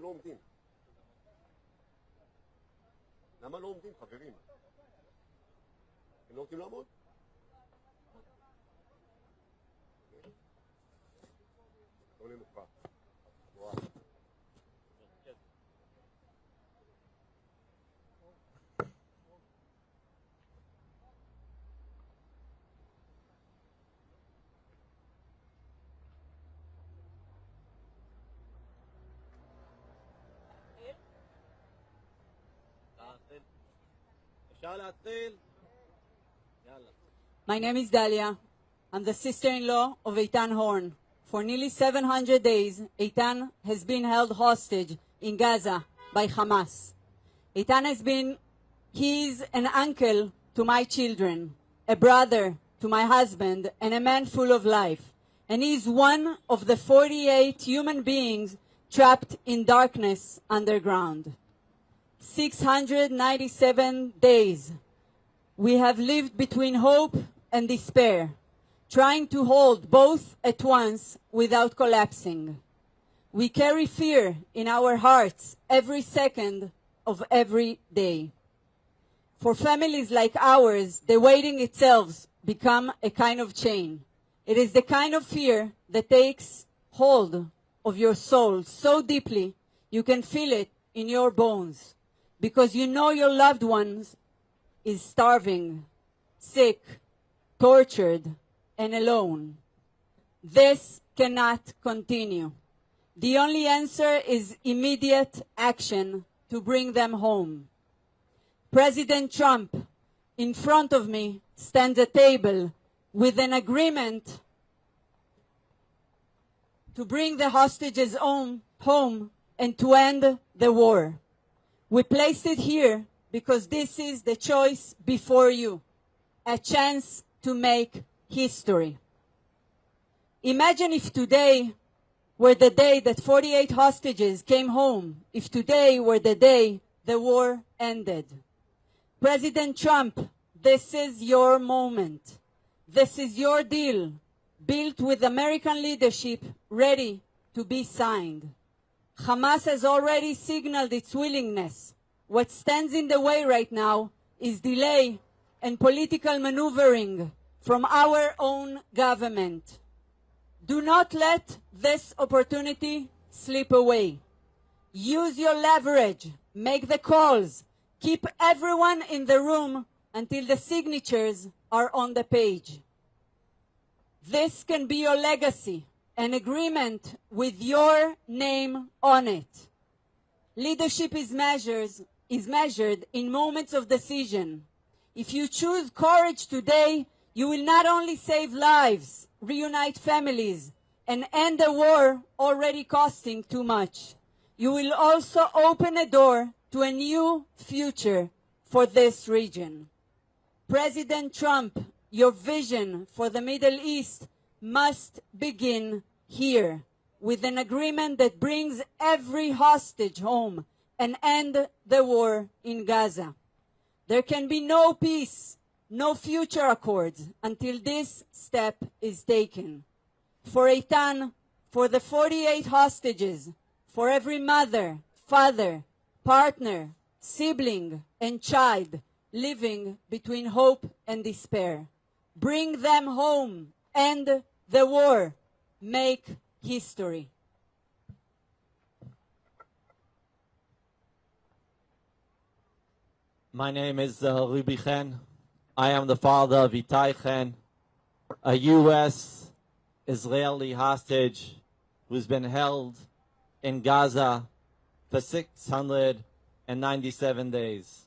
עומדים? למה לא עומדים, חברים? הם לא רוצים לעמוד? לא נמוכה. וואו. My name is Dalia. I'm the sister-in-law of Eitan Horn. For nearly 700 days, Eitan has been held hostage in Gaza by Hamas. Eitan he's an uncle to my children, a brother to my husband, and a man full of life. And he's one of the 48 human beings trapped in darkness underground. 697 days. We have lived between hope and despair, trying to hold both at once without collapsing. We carry fear in our hearts every second of every day. For families like ours, the waiting itself becomes a kind of chain. It is the kind of fear that takes hold of your soul so deeply you can feel it in your bones, because you know your loved ones is starving, sick, tortured, and alone. This cannot continue. The only answer is immediate action to bring them home. President Trump, in front of me, stands at a table with an agreement to bring the hostages home and to end the war. We placed it here because this is the choice before you, a chance to make history. Imagine if today were the day that 48 hostages came home, if today were the day the war ended. President Trump, this is your moment. This is your deal, built with American leadership, ready to be signed. Hamas has already signaled its willingness. What stands in the way right now is delay and political maneuvering from our own government. Do not let this opportunity slip away. Use your leverage, make the calls, keep everyone in the room until the signatures are on the page. This can be your legacy, an agreement with your name on it. Leadership is measured in moments of decision. If you choose courage today, you will not only save lives, reunite families, and end a war already costing too much. You will also open a door to a new future for this region. President Trump, your vision for the Middle East must begin here, with an agreement that brings every hostage home and end the war in Gaza. There can be no peace, no future accords until this step is taken. For Eitan, for the 48 hostages, for every mother, father, partner, sibling, and child living between hope and despair. Bring them home. End the war. Make history. My name is Ruby Chen. I am the father of Itai Chen, a U.S. Israeli hostage who's been held in Gaza for 697 days.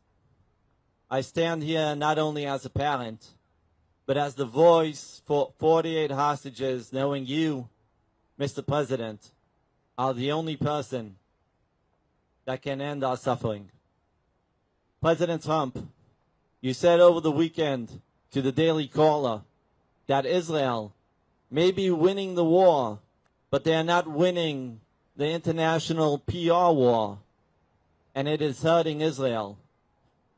I stand here not only as a parent, but as the voice for 48 hostages, knowing you, Mr. President, are the only person that can end our suffering. President Trump, you said over the weekend to the Daily Caller that Israel may be winning the war, but they are not winning the international PR war, and it is hurting Israel.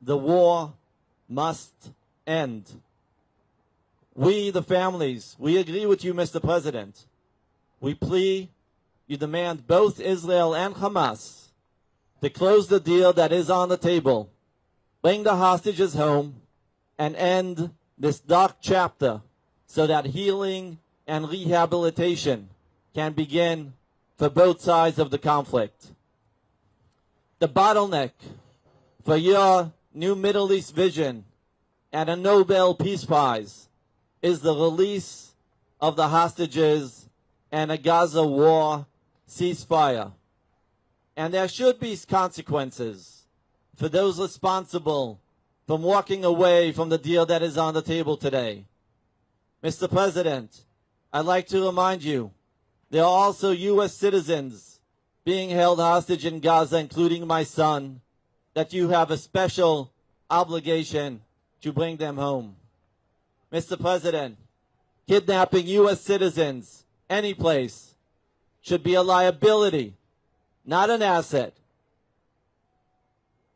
The war must end. We, the families, we agree with you, Mr. President. We plea, you demand both Israel and Hamas to close the deal that is on the table, bring the hostages home, and end this dark chapter so that healing and rehabilitation can begin for both sides of the conflict. The bottleneck for your new Middle East vision and a Nobel Peace Prize is the release of the hostages and a Gaza war ceasefire. And there should be consequences for those responsible from walking away from the deal that is on the table today. Mr. President, I'd like to remind you, there are also U.S. citizens being held hostage in Gaza, including my son, that you have a special obligation to bring them home. Mr. President, kidnapping U.S. citizens any place should be a liability, not an asset.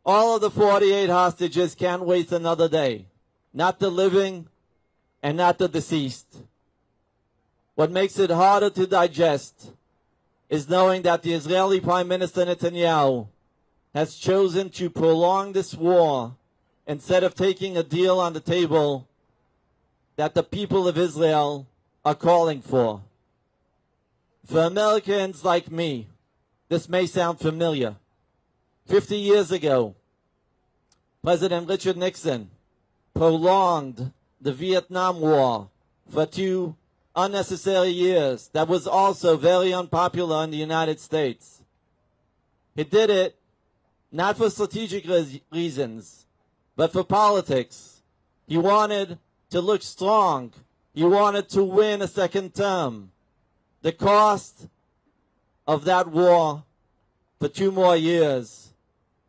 All of the 48 hostages can't wait another day, not the living and not the deceased. What makes it harder to digest is knowing that the Israeli Prime Minister Netanyahu has chosen to prolong this war instead of taking a deal on the table that the people of Israel are calling for. For Americans like me, this may sound familiar. 50 years ago, President Richard Nixon prolonged the Vietnam War for 2 unnecessary years. That was also very unpopular in the United States. He did it not for strategic reasons, but for politics. He wanted to look strong. He wanted to win a second term. The cost of that war for 2 more years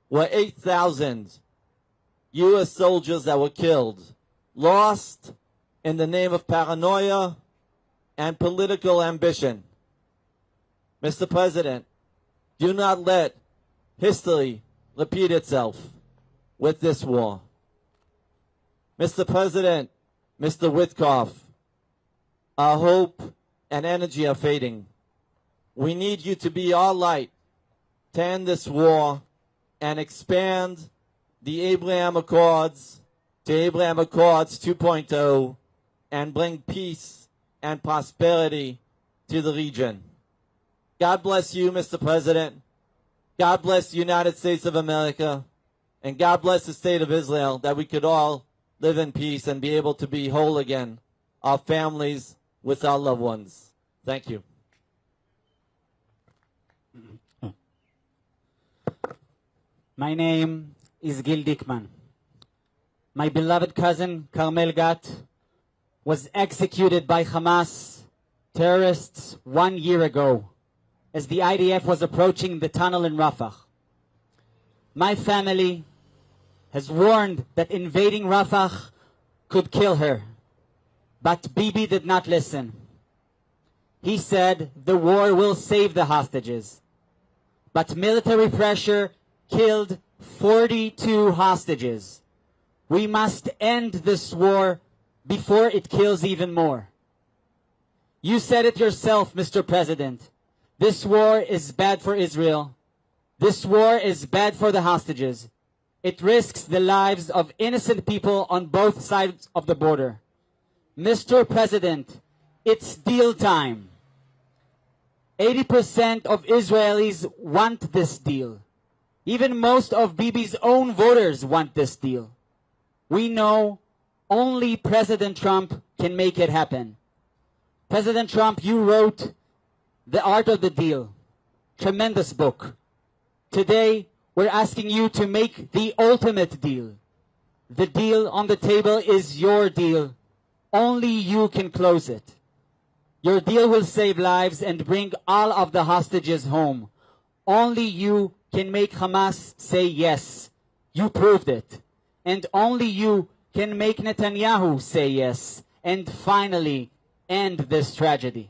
were 8,000 U.S. soldiers that were killed, lost in the name of paranoia and political ambition. Mr. President, do not let history repeat itself with this war. Mr. President, Mr. Witkoff, our hope and energy are fading. We need you to be our light to end this war and expand the Abraham Accords to Abraham Accords 2.0 and bring peace and prosperity to the region. God bless you, Mr. President. God bless the United States of America. And God bless the state of Israel, that we could all live in peace and be able to be whole again, our families with our loved ones. Thank you. My name is Gil Dickman. My beloved cousin, Carmel Gat, was executed by Hamas terrorists 1 year ago as the IDF was approaching the tunnel in Rafah. My family has warned that invading Rafah could kill her, but Bibi did not listen. He said the war will save the hostages, but military pressure killed 42 hostages. We must end this war before it kills even more. You said it yourself, Mr. President. This war is bad for Israel. This war is bad for the hostages. It risks the lives of innocent people on both sides of the border. Mr. President, it's deal time. 80% of Israelis want this deal. Even most of Bibi's own voters want this deal. We know only President Trump can make it happen. President Trump, you wrote The Art of the Deal. Tremendous book. Today, we're asking you to make the ultimate deal. The deal on the table is your deal. Only you can close it. Your deal will save lives and bring all of the hostages home. Only you can make Hamas say yes. You proved it. And only you can make Netanyahu say yes. And finally, end this tragedy.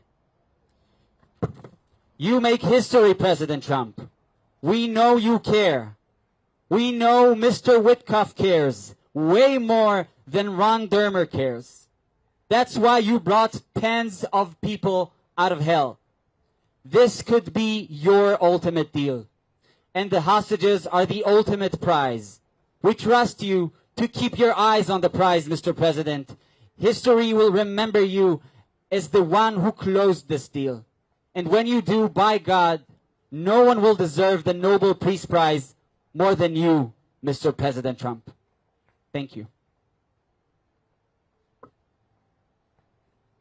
You make history, President Trump. We know you care. We know Mr. Witkoff cares way more than Ron Dermer cares. That's why you brought tens of people out of hell. This could be your ultimate deal. and the hostages are the ultimate prize. We trust you to keep your eyes on the prize, Mr. President. History will remember you as the one who closed this deal. And when you do, by God, no one will deserve the Nobel Peace Prize more than you, Mr. President Trump. Thank you.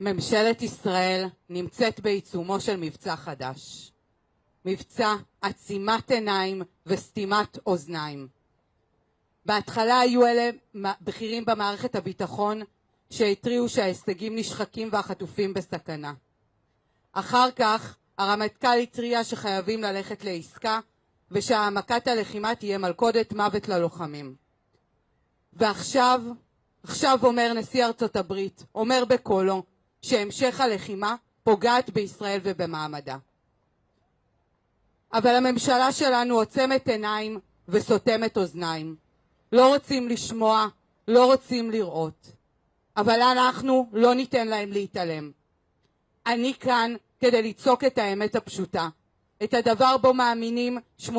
ממשלת ישראל נמצאת בעיצומו של מבצע חדש. מבצע עצימת עיניים וסתימת אוזניים. בהתחלה היו אלה בכירים במערכת הביטחון שהתריעו שההישגים נשחקים והחטופים בסכנה. אחר כך הרמטכ"ל התריע שחייבים ללכת לעסקה ושהעמקת הלחימה תהיה מלכודת מוות ללוחמים. ועכשיו אומר נשיא ארצות הברית, אומר בקולו, שהמשך הלחימה פוגעת בישראל ובמעמדה. אבל הממשלה שלנו עוצמת עיניים וסותמת אוזניים. לא רוצים לשמוע, לא רוצים לראות. אבל אנחנו לא ניתן להם להתעלם. אני כאן כדי לצעוק את האמת הפשוטה. את הדבר בו מאמינים 80%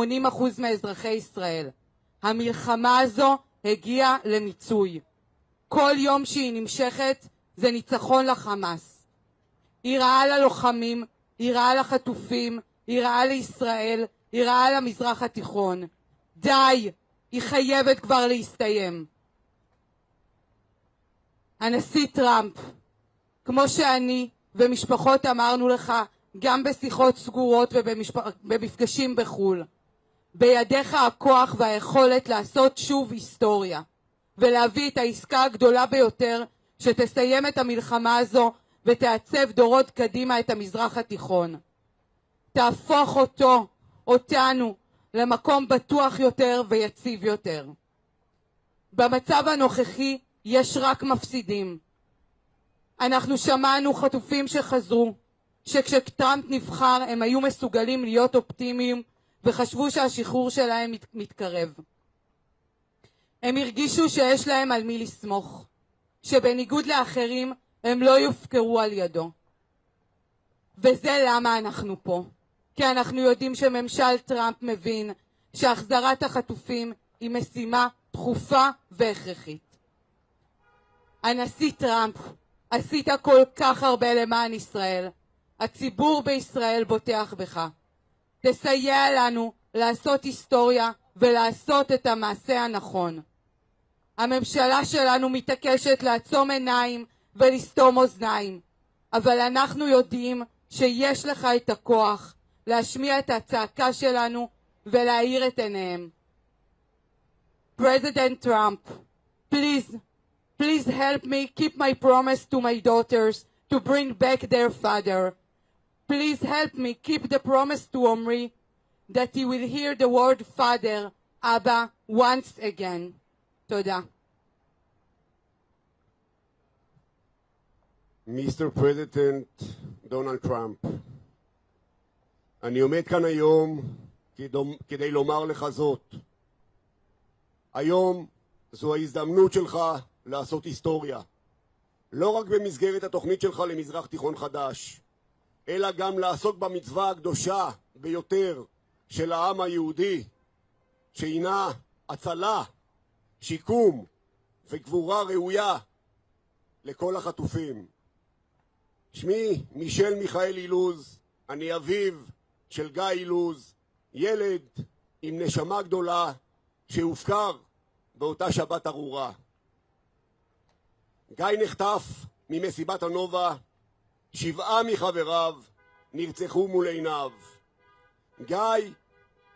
מאזרחי ישראל. המלחמה הזו הגיעה למיצוי. כל יום שהיא נמשכת זה ניצחון לחמאס. היא רעה ללוחמים, היא רעה לחטופים, היא רעה לישראל, היא רעה למזרח התיכון. די, היא חייבת כבר להסתיים. הנשיא טראמפ, כמו שאני ומשפחות אמרנו לך, גם בשיחות סגורות ובמפגשים בחול, בידיך הכוח והיכולת לעשות שוב היסטוריה, ולהביא את העסקה הגדולה ביותר שתסיים את המלחמה הזו ותעצב דורות קדימה את המזרח התיכון. תהפוך אותנו, למקום בטוח יותר ויציב יותר. במצב הנוכחי יש רק מפסידים. אנחנו שמענו חטופים שחזרו, שכשטראמפ נבחר הם היו מסוגלים להיות אופטימיים וחשבו שהשחרור שלהם מתקרב. הם הרגישו שיש להם על מי לסמוך, שבניגוד לאחרים הם לא יופקרו על ידו. וזה למה אנחנו פה. כי אנחנו יודעים שממשל טראמפ מבין שהחזרת החטופים היא משימה דחופה והכרחית. הנשיא טראמפ, עשית כל כך הרבה למען ישראל. הציבור בישראל בוטח בך. תסייע לנו לעשות היסטוריה ולעשות את המעשה הנכון. הממשלה שלנו מתעקשת לעצום עיניים ולסתום אוזניים, אבל אנחנו יודעים שיש לך את הכוח להשמיע את הצעקה שלנו ולהאיר את עיניהם. President Trump, please help me keep my promise to my daughters to bring back their father. Please help me keep the promise to Omri that he will hear the word father, Abba, once again. תודה. Mr. President Donald Trump, אני עומד כאן היום כדי לומר לך זאת. היום זו ההזדמנות שלך לעשות היסטוריה. לא רק במסגרת התוכנית שלך למזרח תיכון חדש, אלא גם לעסוק במצווה הקדושה ביותר של העם היהודי, שהינה הצלה, שיקום וגבורה ראויה לכל החטופים. שמי מישל מיכאל אילוז, אני אביו של גיא אילוז, ילד עם נשמה גדולה שהופקר באותה שבת ארורה. גיא נחטף ממסיבת הנובה, 7 מחבריו נרצחו מול עיניו. גיא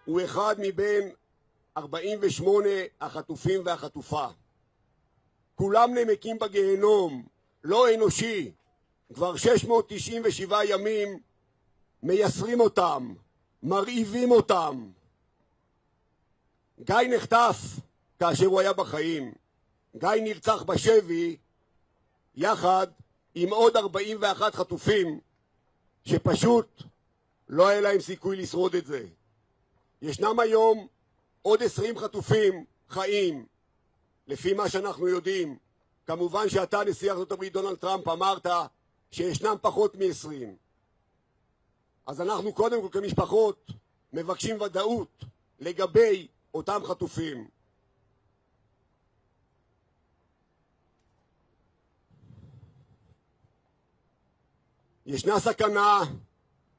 הוא אחד מבין 48 החטופים והחטופה. כולם נמקים בגיהנום, לא אנושי. כבר 697 ימים מייסרים אותם, מרעיבים אותם. גיא נחטף כאשר הוא היה בחיים. גיא נרצח בשבי יחד עם עוד 41 חטופים שפשוט לא היה להם סיכוי לשרוד את זה. ישנם היום עוד 20 חטופים חיים, לפי מה שאנחנו יודעים. כמובן שאתה, נשיא ארצות הברית דונלד טראמפ, אמרת שישנם פחות מ-20. אז אנחנו קודם כל כמשפחות מבקשים ודאות לגבי אותם חטופים. ישנה סכנה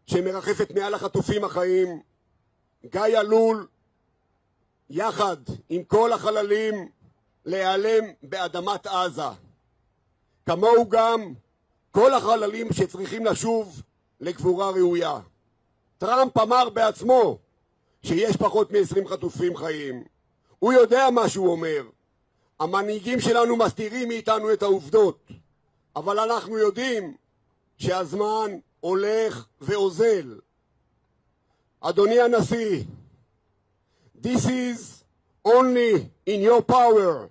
שמרחפת מעל החטופים החיים. גיא עלול יחד עם כל החללים להיעלם באדמת עזה. כמוהו גם כל החללים שצריכים לשוב לקבורה ראויה. טראמפ אמר בעצמו שיש פחות מ-20 חטופים חיים. הוא יודע מה שהוא אומר. המנהיגים שלנו מסתירים מאיתנו את העובדות, אבל אנחנו יודעים שהזמן הולך ואוזל. אדוני הנשיא, this is only in your power.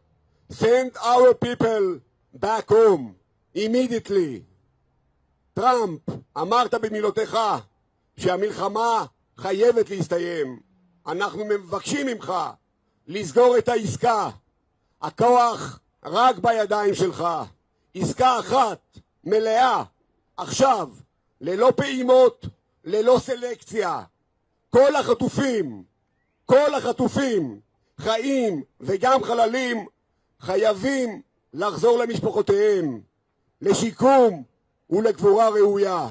Send our people back home immediately. טראמפ, אמרת במילותיך שהמלחמה חייבת להסתיים. אנחנו מבקשים ממך לסגור את העסקה. הכוח רק בידיים שלך. עסקה אחת, מלאה, עכשיו, ללא פעימות, ללא סלקציה. כל החטופים, חיים וגם חללים, חייבים לחזור למשפחותיהם, לשיקום ולקבורה ראויה.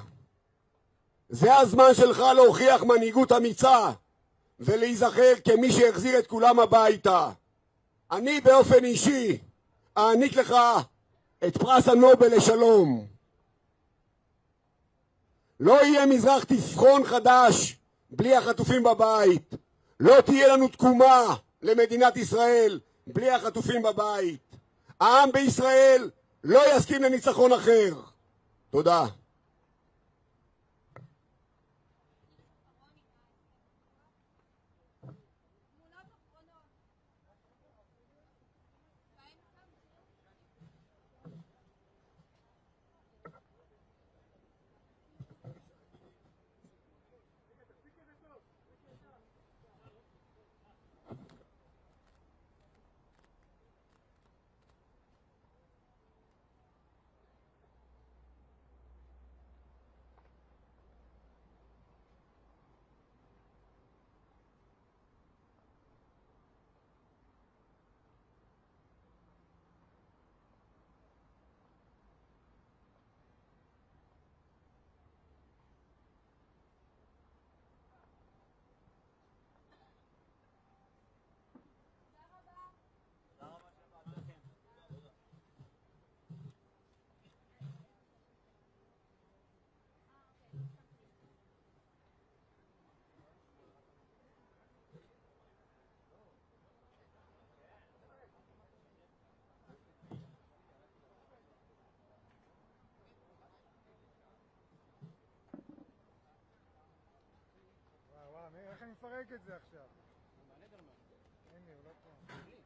זה הזמן שלך להוכיח מנהיגות אמיצה ולהיזכר כמי שהחזיר את כולם הביתה. אני באופן אישי אעניק לך את פרס הנובל לשלום. לא יהיה מזרח תיכון חדש בלי החטופים בבית. לא תהיה לנו תקומה למדינת ישראל בלי החטופים בבית. העם בישראל לא יסכים לניצחון אחר. תודה. איך אני מפרק את זה עכשיו? הנה, הוא לא פה.